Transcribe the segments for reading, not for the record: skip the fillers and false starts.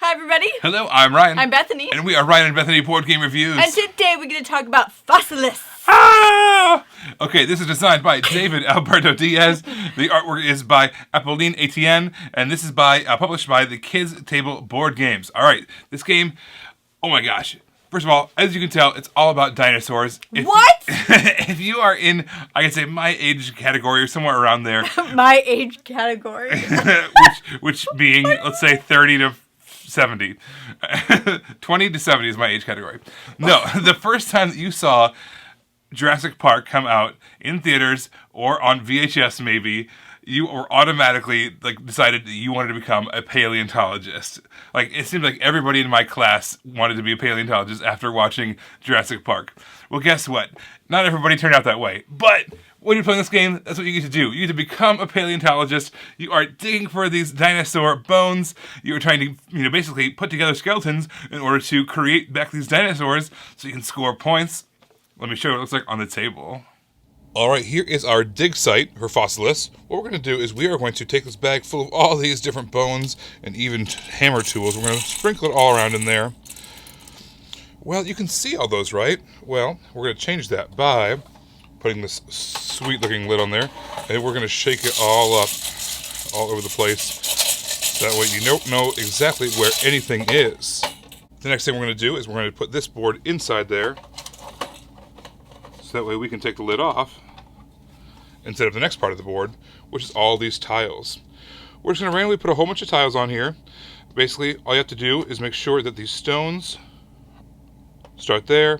Hi, everybody. Hello, I'm Ryan. I'm Bethany. And we are Ryan and Bethany Board Game Reviews. And today we're going to talk about Fossilis. Ah! Okay, this is designed by David Alberto Diaz. The artwork is by Apolline Etienne. And this is published by the Kids Table Board Games. All right, this game, oh my gosh. First of all, as you can tell, it's all about dinosaurs. What? If you are in, I can say, my age category or somewhere around there. My age category. which being, let's say, 30 to 70. 20 to 70 is my age category. No, the first time that you saw Jurassic Park come out in theaters or on VHS maybe, you were automatically decided that you wanted to become a paleontologist. It seemed like everybody in my class wanted to be a paleontologist after watching Jurassic Park. Well, guess what? Not everybody turned out that way. But when you're playing this game, that's what you get to do. You get to become a paleontologist. You are digging for these dinosaur bones. You are trying to, basically put together skeletons in order to create back these dinosaurs so you can score points. Let me show you what it looks like on the table. All right, here is our dig site for Fossilis. What we're going to do is we are going to take this bag full of all these different bones and even hammer tools. We're going to sprinkle it all around in there. Well, you can see all those, right? Well, we're going to change that by putting this sweet-looking lid on there, and we're going to shake it all up, all over the place. That way you don't know exactly where anything is. The next thing we're going to do is we're going to put this board inside there, so that way we can take the lid off instead of the next part of the board, which is all these tiles. We're just going to randomly put a whole bunch of tiles on here. Basically, all you have to do is make sure that these stones start there,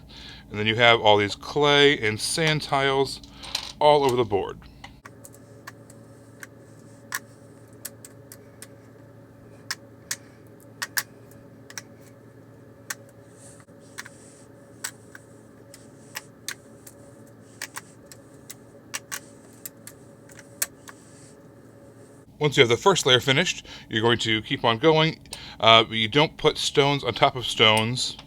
and then you have all these clay and sand tiles all over the board. Once you have the first layer finished, you're going to keep on going. You don't put stones on top of stones.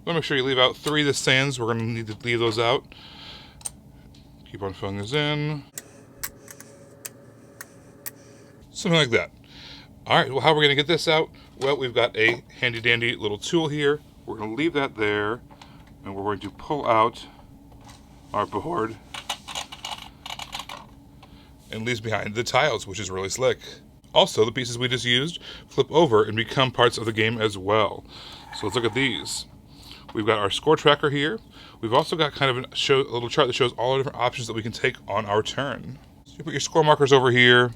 Make sure you leave out 3 of the sands. We're going to need to leave those out. Keep on filling this in. Something like that. All right, well, how are we going to get this out? Well, we've got a handy-dandy little tool here. We're going to leave that there, and we're going to pull out our board. And leaves behind the tiles, which is really slick. Also, the pieces we just used flip over and become parts of the game as well. So let's look at these. We've got our score tracker here. We've also got kind of a little chart that shows all the different options that we can take on our turn. So you put your score markers over here.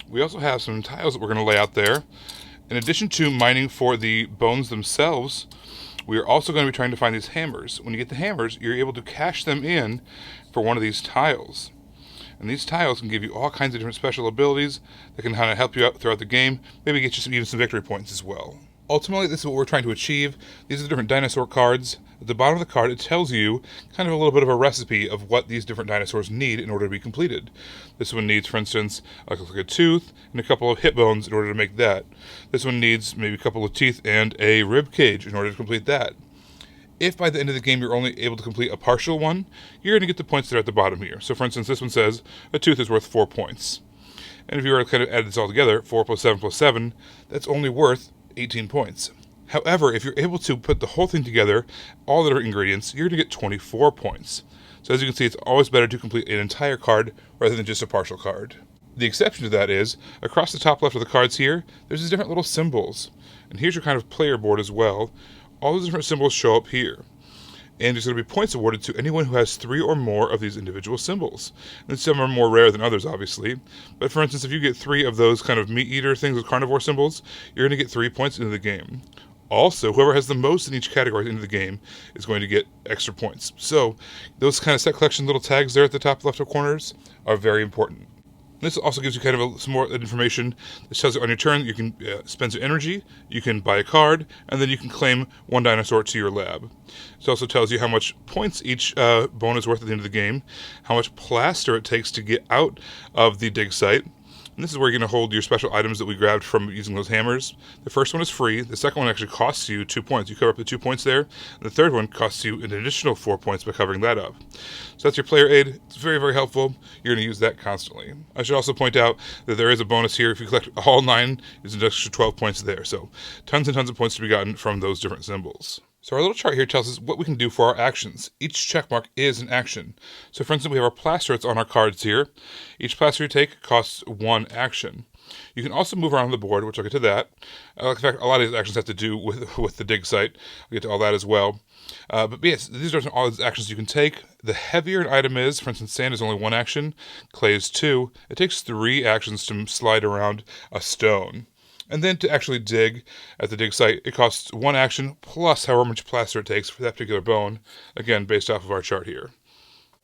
We also have some tiles that we're going to lay out there. In addition to mining for the bones themselves, we are also going to be trying to find these hammers. When you get the hammers, you're able to cash them in for one of these tiles. And these tiles can give you all kinds of different special abilities that can kind of help you out throughout the game, maybe get you even some victory points as well. Ultimately, this is what we're trying to achieve. These are the different dinosaur cards. At the bottom of the card, it tells you kind of a little bit of a recipe of what these different dinosaurs need in order to be completed. This one needs, for instance, like a tooth and a couple of hip bones in order to make that. This one needs maybe a couple of teeth and a rib cage in order to complete that. If by the end of the game you're only able to complete a partial one, you're going to get the points that are at the bottom here. So for instance, this one says a tooth is worth 4 points. And if you were to kind of add this all together, 4 plus 7 plus 7, that's only worth 18 points. However, if you're able to put the whole thing together, all the different ingredients, you're going to get 24 points. So as you can see, it's always better to complete an entire card rather than just a partial card. The exception to that is, across the top left of the cards here, there's these different little symbols. And here's your kind of player board as well. All those different symbols show up here. And there's going to be points awarded to anyone who has 3 or more of these individual symbols. And some are more rare than others, obviously. But for instance, if you get 3 of those kind of meat-eater things with carnivore symbols, you're going to get 3 points into the game. Also, whoever has the most in each category into the game is going to get extra points. So those kind of set collection little tags there at the top left corners are very important. This also gives you kind of some more information that tells you on your turn you can spend some energy, you can buy a card, and then you can claim 1 dinosaur to your lab. It also tells you how much points each bone is worth at the end of the game, how much plaster it takes to get out of the dig site, And this is where you're going to hold your special items that we grabbed from using those hammers. The first one is free. The second one actually costs you 2 points. You cover up the 2 points there. And the third one costs you an additional 4 points by covering that up. So that's your player aid. It's very, very helpful. You're going to use that constantly. I should also point out that there is a bonus here. If you collect all 9, it's an extra 12 points there. So tons and tons of points to be gotten from those different symbols. So our little chart here tells us what we can do for our actions. Each check mark is an action. So for instance, we have our plaster that's on our cards here. Each plaster you take costs 1 action. You can also move around the board, which I'll get to that. In fact, a lot of these actions have to do with the dig site. I'll get to all that as well. But yes, these are all the actions you can take. The heavier an item is, for instance, sand is only 1 action, clay is 2. It takes 3 actions to slide around a stone. And then to actually dig at the dig site, it costs 1 action plus however much plaster it takes for that particular bone, again, based off of our chart here.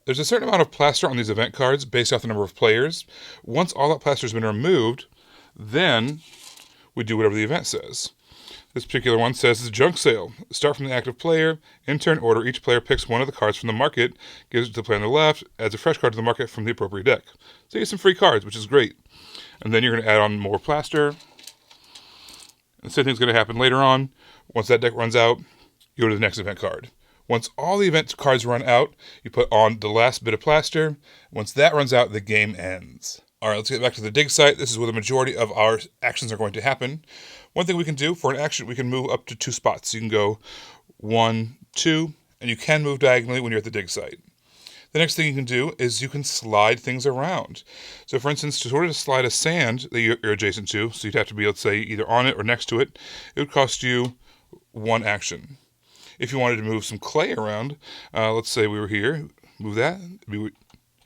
There's a certain amount of plaster on these event cards based off the number of players. Once all that plaster has been removed, then we do whatever the event says. This particular one says it's a junk sale. Start from the active player. In turn order, each player picks one of the cards from the market, gives it to the player on the left, adds a fresh card to the market from the appropriate deck. So you get some free cards, which is great. And then you're going to add on more plaster. The same thing's going to happen later on. Once that deck runs out, you go to the next event card. Once all the event cards run out, you put on the last bit of plaster. Once that runs out, the game ends. All right, let's get back to the dig site. This is where the majority of our actions are going to happen. One thing we can do for an action, we can move up to 2 spots. You can go 1, 2, and you can move diagonally when you're at the dig site. The next thing you can do is you can slide things around. So for instance, to sort of slide a sand that you're adjacent to, so you'd have to be, let's say, either on it or next to it, it would cost you 1 action. If you wanted to move some clay around, let's say we were here, move that, it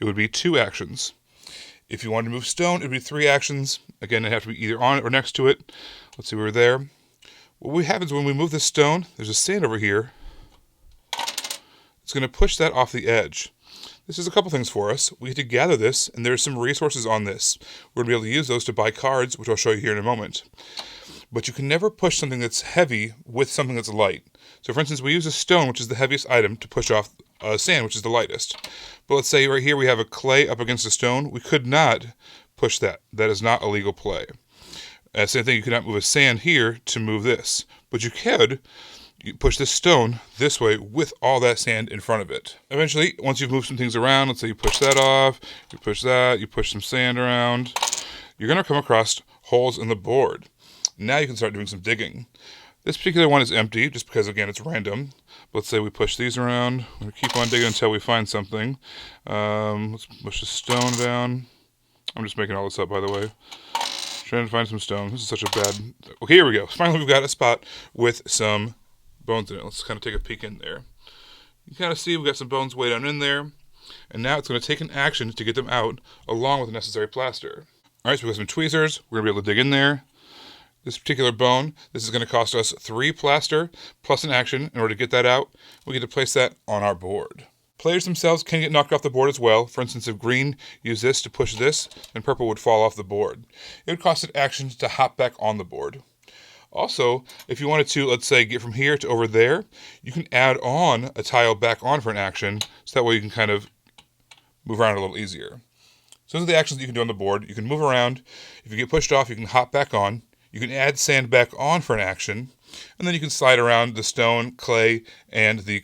would be 2 actions. If you wanted to move stone, it would be 3 actions. Again, it'd have to be either on it or next to it. Let's say we were there. What happens when we move this stone, there's a sand over here. It's going to push that off the edge. This is a couple things for us. We get to gather this, and there's some resources on this. We're going to be able to use those to buy cards, which I'll show you here in a moment. But you can never push something that's heavy with something that's light. So for instance, we use a stone, which is the heaviest item, to push off sand, which is the lightest. But let's say right here we have a clay up against a stone. We could not push that. That is not a legal play. Same thing, you could not move a sand here to move this. But you could push this stone this way with all that sand in front of it. Eventually, once you've moved some things around, let's say you push that off, you push that, you push some sand around, you're going to come across holes in the board. Now you can start doing some digging. This particular one is empty, just because, again, it's random. Let's say we push these around. We're going to keep on digging until we find something. Let's push the stone down. I'm just making all this up, by the way. Trying to find some stone. This is such a bad... Okay, here we go. Finally, we've got a spot with some bones in it. Let's kind of take a peek in there. You kind of see we've got some bones way down in there. And now it's going to take an action to get them out, along with the necessary plaster. All right, so we've got some tweezers. We're going to be able to dig in there. This particular bone, this is going to cost us 3 plaster plus an action. In order to get that out, we get to place that on our board. Players themselves can get knocked off the board as well. For instance, if green used this to push this, then purple would fall off the board. It would cost an action to hop back on the board. Also, if you wanted to, let's say, get from here to over there, you can add on a tile back on for an action, so that way you can kind of move around a little easier. So those are the actions that you can do on the board. You can move around. If you get pushed off, you can hop back on. You can add sand back on for an action, and then you can slide around the stone, clay, and the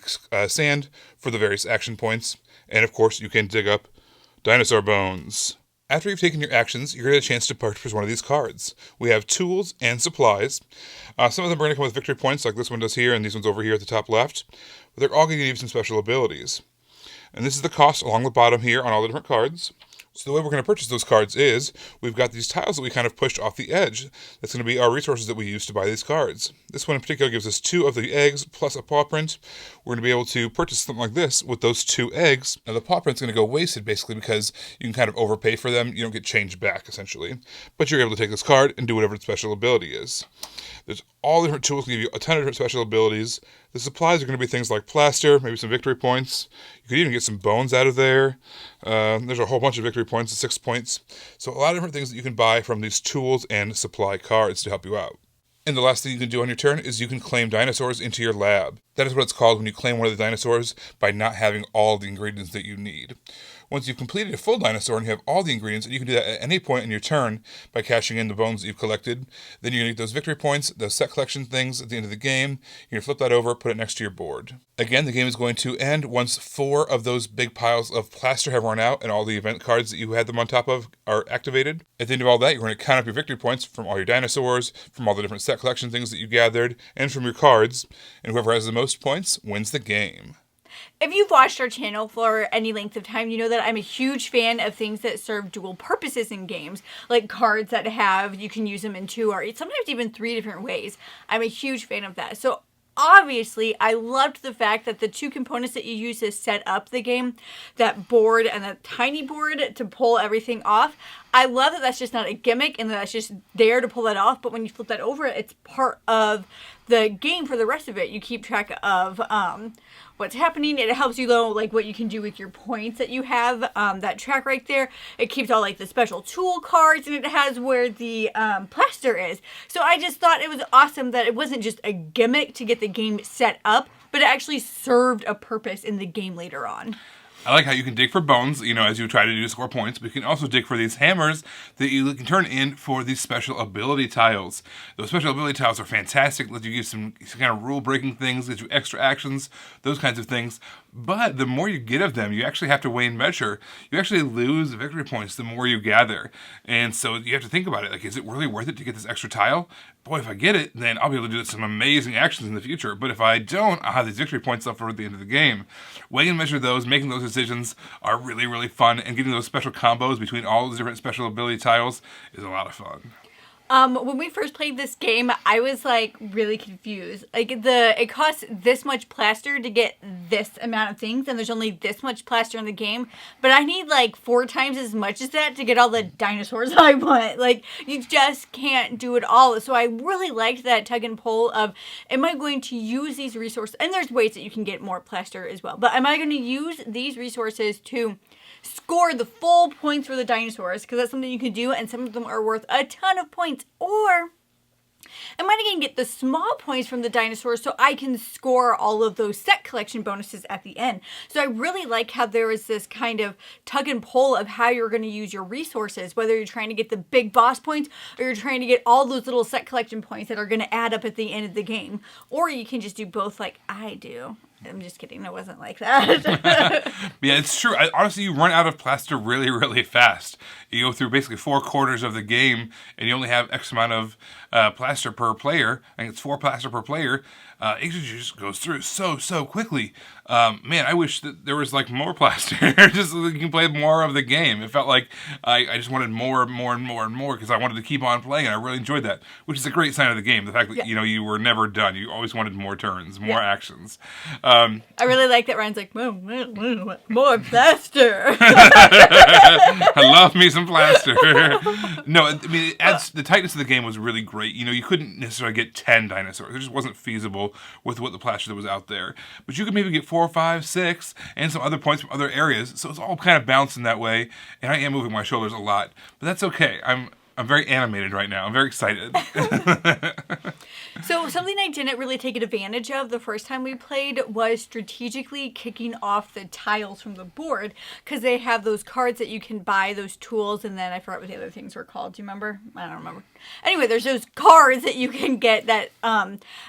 sand for the various action points. And of course, you can dig up dinosaur bones. After you've taken your actions, you're going to get a chance to purchase one of these cards. We have tools and supplies. Some of them are going to come with victory points, like this one does here, and these ones over here at the top left. But they're all going to give you some special abilities. And this is the cost along the bottom here on all the different cards. So the way we're going to purchase those cards is, we've got these tiles that we kind of pushed off the edge. That's going to be our resources that we use to buy these cards. This one in particular gives us 2 of the eggs plus a paw print. We're going to be able to purchase something like this with those 2 eggs. Now the paw print's going to go wasted basically because you can kind of overpay for them. You don't get change back essentially. But you're able to take this card and do whatever its special ability is. There's all different tools that give you a ton of different special abilities. The supplies are going to be things like plaster, maybe some victory points. You could even get some bones out of there. There's a whole bunch of victory points, 6 points. So a lot of different things that you can buy from these tools and supply cards to help you out. And the last thing you can do on your turn is you can claim dinosaurs into your lab. That is what it's called when you claim one of the dinosaurs by not having all the ingredients that you need. Once you've completed a full dinosaur and you have all the ingredients, and you can do that at any point in your turn by cashing in the bones that you've collected, then you're going to get those victory points, those set collection things at the end of the game. You're going to flip that over, put it next to your board. Again, the game is going to end once 4 of those big piles of plaster have run out and all the event cards that you had them on top of are activated. At the end of all that, you're going to count up your victory points from all your dinosaurs, from all the different set collection things that you gathered, and from your cards, and whoever has the most points wins the game. If you've watched our channel for any length of time, you know that I'm a huge fan of things that serve dual purposes in games, like cards that you can use them in 2 or sometimes even 3 different ways. I'm a huge fan of that. So obviously, I loved the fact that the 2 components that you use to set up the game, that board and that tiny board to pull everything off, I love that that's just not a gimmick and that that's just there to pull that off, but when you flip that over, it's part of the game for the rest of it. You keep track of what's happening. It helps you know like what you can do with your points that you have. That track right there, it keeps all like the special tool cards, and it has where the plaster is. So I just thought it was awesome that it wasn't just a gimmick to get the game set up, but it actually served a purpose in the game later on. I like how you can dig for bones, as you try to do to score points, but you can also dig for these hammers that you can turn in for these special ability tiles. Those special ability tiles are fantastic, let you give some kind of rule-breaking things, get you extra actions, those kinds of things. But the more you get of them, you actually have to weigh and measure. You actually lose victory points the more you gather. And so you have to think about it. Like, is it really worth it to get this extra tile? Boy, if I get it, then I'll be able to do some amazing actions in the future. But if I don't, I'll have these victory points left for at the end of the game. Weighing and measure those, making those decisions are really, really fun. And getting those special combos between all the different special ability tiles is a lot of fun. When we first played this game, I was like really confused. Like it costs this much plaster to get this amount of things, and there's only this much plaster in the game. But I need like 4 times as much as that to get all the dinosaurs I want. Like you just can't do it all. So I really liked that tug and pull of, am I going to use these resources? And there's ways that you can get more plaster as well. But am I going to use these resources to score the full points for the dinosaurs, because that's something you can do, and some of them are worth a ton of points, or am I going to get the small points from the dinosaurs so I can score all of those set collection bonuses at the end? So I really like how there is this kind of tug and pull of how you're going to use your resources, whether you're trying to get the big boss points or you're trying to get all those little set collection points that are going to add up at the end of the game, or you can just do both like I do. I'm just kidding. It wasn't like that. Yeah, it's true. Honestly, you run out of plaster really, really fast. You go through basically 4 quarters of the game, and you only have X amount of plaster per player. I think it's 4 plaster per player. It just goes through so quickly. Man, I wish that there was like more plaster, just so that you can play more of the game. It felt like I just wanted more because I wanted to keep on playing, and I really enjoyed that, which is a great sign of the game. The fact that you were never done. You always wanted more turns, more actions. I really like that Ryan's like, more plaster. I love me some plaster. No, I mean, it adds, the tightness of the game was really great. You couldn't necessarily get 10 dinosaurs. It just wasn't feasible with what the plaster that was out there. But you could maybe get 4, 5, 6, and some other points from other areas. So it's all kind of balanced in that way. And I am moving my shoulders a lot. But that's okay. I'm very animated right now. I'm very excited. So something I didn't really take advantage of the first time we played was strategically kicking off the tiles from the board, because they have those cards that you can buy, those tools, and then I forgot what the other things were called. Do you remember? I don't remember. Anyway, there's those cards that you can get that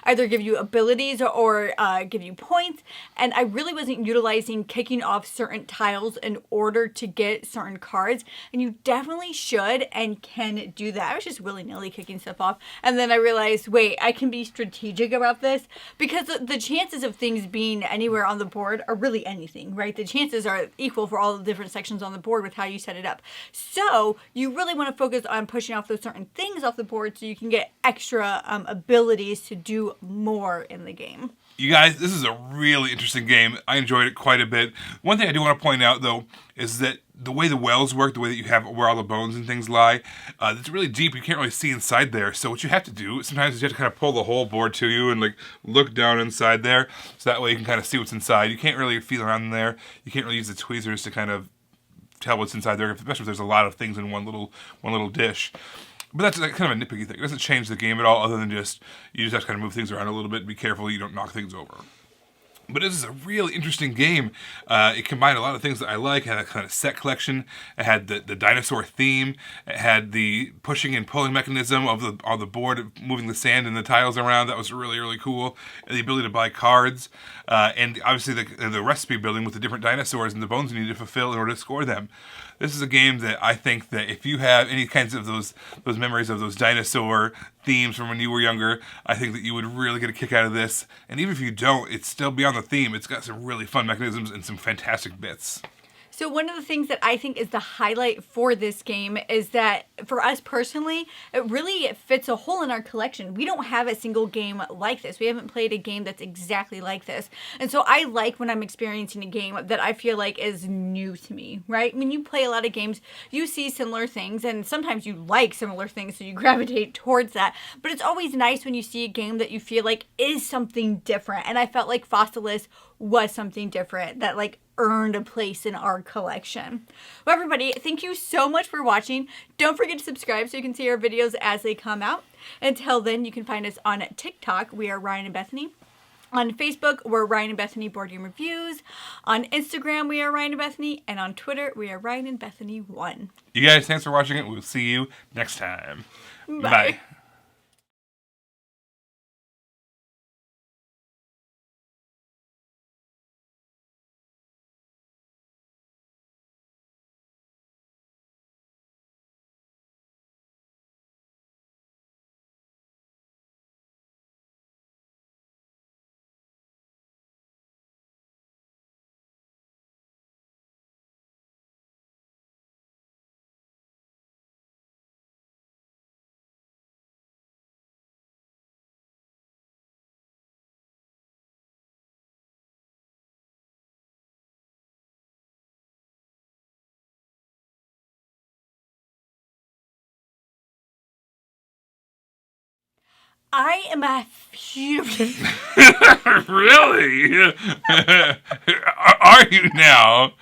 either give you abilities or give you points, and I really wasn't utilizing kicking off certain tiles in order to get certain cards, and you definitely should and can do that. I was just willy-nilly kicking stuff off, and then I realized, wait, I can be strategic about this, because the chances of things being anywhere on the board are really anything, right? The chances are equal for all the different sections on the board with how you set it up. So you really want to focus on pushing off those certain things off the board so you can get extra abilities to do more in the game. You guys, this is a really interesting game. I enjoyed it quite a bit. One thing I do want to point out, though, is that the way the wells work, the way that you have where all the bones and things lie, it's really deep. You can't really see inside there. So what you have to do sometimes is you have to kind of pull the whole board to you and like look down inside there. So that way you can kind of see what's inside. You can't really feel around in there. You can't really use the tweezers to kind of tell what's inside there, especially if there's a lot of things in one little dish. But that's like kind of a nitpicky thing. It doesn't change the game at all, other than you just have to kind of move things around a little bit and be careful you don't knock things over. But this is a really interesting game. It combined a lot of things that I like. It had a kind of set collection. It had the dinosaur theme. It had the pushing and pulling mechanism of the board, moving the sand and the tiles around. That was really, really cool. And the ability to buy cards. And obviously the recipe building with the different dinosaurs and the bones you need to fulfill in order to score them. This is a game that I think that if you have any kinds of those memories of those dinosaur themes from when you were younger, I think that you would really get a kick out of this. And even if you don't, it's still beyond the theme. It's got some really fun mechanisms and some fantastic bits. So one of the things that I think is the highlight for this game is that for us personally, it really fits a hole in our collection. We don't have a single game like this. We haven't played a game that's exactly like this. And so I like when I'm experiencing a game that I feel like is new to me, right? When you play a lot of games, you see similar things and sometimes you like similar things, so you gravitate towards that. But it's always nice when you see a game that you feel like is something different. And I felt like Fossilis was something different that like earned a place in our collection. Well, everybody, thank you so much for watching. Don't forget to subscribe so you can see our videos as they come out. Until then, you can find us on TikTok. We are Ryan and Bethany. On Facebook, we're Ryan and Bethany Board Game Reviews. On Instagram, we are Ryan and Bethany. And on Twitter, we are Ryan and Bethany 1. You guys, thanks for watching it. We'll see you next time. Bye. Bye. I am a huge... Really? Are you now?